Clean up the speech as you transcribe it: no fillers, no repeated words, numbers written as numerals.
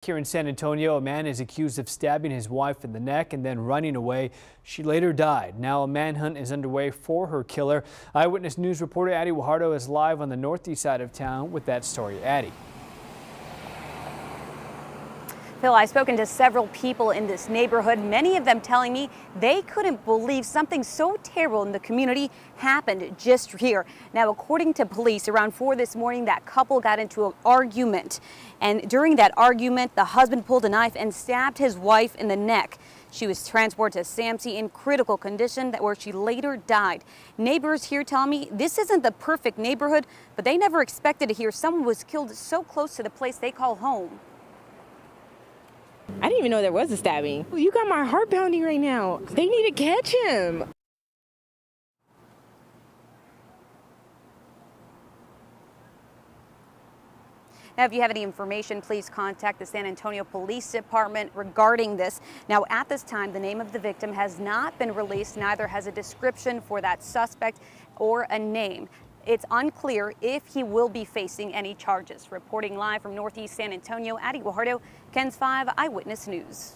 Here in San Antonio, a man is accused of stabbing his wife in the neck and then running away. She later died. Now a manhunt is underway for her killer. Eyewitness News reporter Adi Guajardo is live on the northeast side of town with that story. Adi. Phil, I've spoken to several people in this neighborhood, many of them telling me they couldn't believe something so terrible in the community happened just here. Now, according to police, around 4 this morning, that couple got into an argument. And during that argument, the husband pulled a knife and stabbed his wife in the neck. She was transported to SAMC in critical condition, where she later died. Neighbors here tell me this isn't the perfect neighborhood, but they never expected to hear someone was killed so close to the place they call home. I didn't even know there was a stabbing. You got my heart pounding right now. They need to catch him. Now, if you have any information, please contact the San Antonio Police Department regarding this. Now, at this time, the name of the victim has not been released. Neither has a description for that suspect or a name. It's unclear if he will be facing any charges. Reporting live from Northeast San Antonio, Adi Guajardo, KENS 5 Eyewitness News.